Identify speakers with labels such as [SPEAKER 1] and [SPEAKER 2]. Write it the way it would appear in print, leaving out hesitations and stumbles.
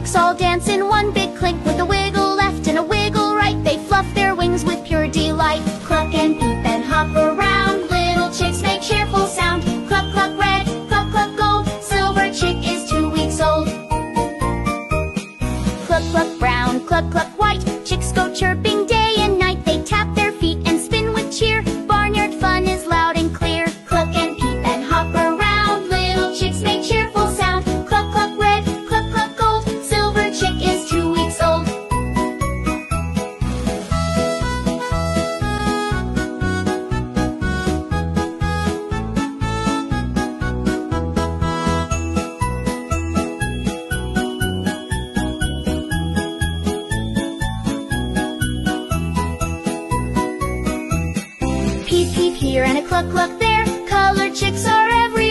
[SPEAKER 1] chicks all dance in one big clink with a wiggle left and a wiggle right. They fluff their wings with pure delight. Cluck and peep and hop around. Little chicks make cheerful sound. Cluck, cluck, red, cluck, cluck, gold. Silver chick is 2 weeks old. Cluck, cluck, brown, cluck, cluck, white. Chicks go chirping day and night. They tap their feet and spin with cheer. Barnyard fun is loud and clear. Cluck and peep and hop around. Little chicks make cheerful sound. Cluck, cluck, red, cluck, cluck, gold. Silver chick is 2 weeks old. Peep, peep here and a cluck, cluck there. Colored chicks are everywhere.